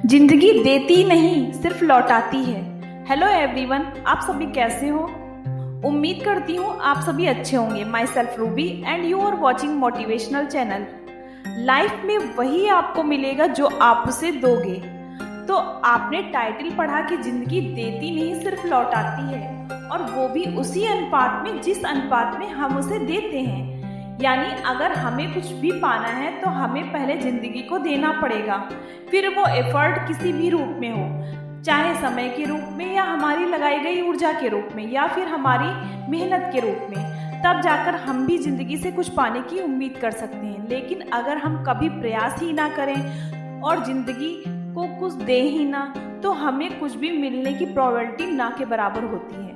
जिंदगी देती नहीं सिर्फ लौटाती है। हेलो एवरीवन, आप सभी कैसे हो? उम्मीद करती हूँ आप सभी अच्छे होंगे। Myself Ruby and you are watching motivational channel. Life में वही आपको मिलेगा जो आप उसे दोगे। तो आपने टाइटल पढ़ा कि जिंदगी देती नहीं सिर्फ लौटाती है, और वो भी उसी अनुपात में जिस अनुपात में हम उसे देते हैं। यानी अगर हमें कुछ भी पाना है तो हमें पहले जिंदगी को देना पड़ेगा, फिर वो एफर्ट किसी भी रूप में हो, चाहे समय के रूप में या हमारी लगाई गई ऊर्जा के रूप में या फिर हमारी मेहनत के रूप में, तब जाकर हम भी जिंदगी से कुछ पाने की उम्मीद कर सकते हैं। लेकिन अगर हम कभी प्रयास ही ना करें और जिंदगी को कुछ दे ही ना, तो हमें कुछ भी मिलने की प्रोबेबिलिटी ना के बराबर होती है।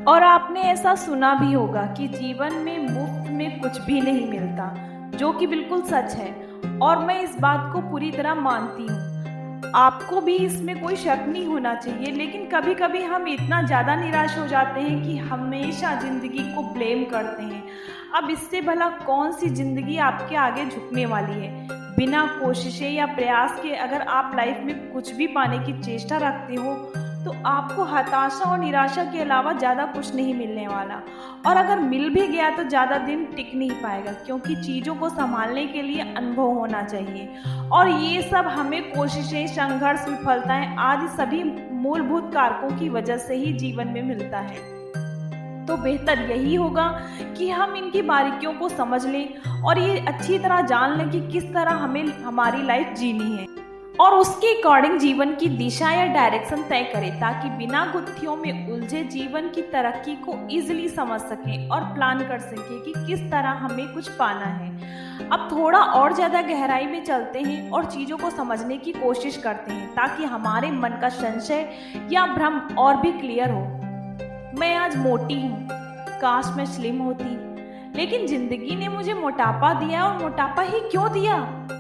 और आपने ऐसा सुना भी होगा कि जीवन में मुफ्त में कुछ भी नहीं मिलता, जो कि बिल्कुल सच है, और मैं इस बात को पूरी तरह मानती हूँ। आपको भी इसमें कोई शक नहीं होना चाहिए। लेकिन कभी कभी हम इतना ज़्यादा निराश हो जाते हैं कि हमेशा ज़िंदगी को ब्लेम करते हैं। अब इससे भला कौन सी ज़िंदगी आपके आगे झुकने वाली है? बिना कोशिशें या प्रयास के अगर आप लाइफ में कुछ भी पाने की चेष्टा रखते हो तो आपको हताशा और निराशा के अलावा ज़्यादा कुछ नहीं मिलने वाला। और अगर मिल भी गया तो ज़्यादा दिन टिक नहीं पाएगा, क्योंकि चीज़ों को संभालने के लिए अनुभव होना चाहिए। और ये सब हमें कोशिशें, संघर्ष, विफलताएं आदि सभी मूलभूत कारकों की वजह से ही जीवन में मिलता है। तो बेहतर यही होगा कि हम इनकी बारीकियों को समझ लें और ये अच्छी तरह जान लें कि किस तरह हमें हमारी लाइफ जीनी है, और उसके अकॉर्डिंग जीवन की दिशा या डायरेक्शन तय करें, ताकि बिना गुत्थियों में उलझे जीवन की तरक्की को इजीली समझ सकें और प्लान कर सकें कि किस तरह हमें कुछ पाना है। अब थोड़ा और ज़्यादा गहराई में चलते हैं और चीज़ों को समझने की कोशिश करते हैं, ताकि हमारे मन का संशय या भ्रम और भी क्लियर हो। मैं आज मोटी हूँ, काश मैं स्लिम होती, लेकिन जिंदगी ने मुझे मोटापा दिया। और मोटापा ही क्यों दिया?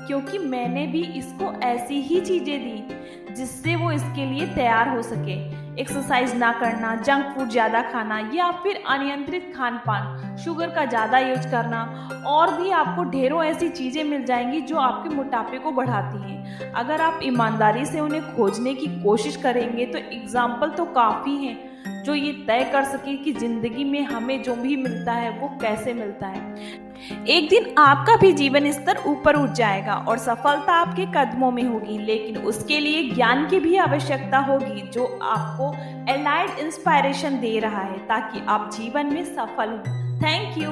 क्योंकि मैंने भी इसको ऐसी ही चीजें दी जिससे वो इसके लिए तैयार हो सके। एक्सरसाइज ना करना, जंक फूड ज़्यादा खाना या फिर अनियंत्रित खान पान, शुगर का ज़्यादा यूज करना, और भी आपको ढेरों ऐसी चीज़ें मिल जाएंगी जो आपके मोटापे को बढ़ाती हैं। अगर आप ईमानदारी से उन्हें खोजने की कोशिश करेंगे तो एग्जाम्पल तो काफ़ी हैं जो ये तय कर सके कि ज़िंदगी में हमें जो भी मिलता है वो कैसे मिलता है। एक दिन आपका भी जीवन स्तर ऊपर उठ जाएगा और सफलता आपके कदमों में होगी, लेकिन उसके लिए ज्ञान की भी आवश्यकता होगी जो आपको एलाइड इंस्पायरेशन दे रहा है, ताकि आप जीवन में सफल हो। Thank you.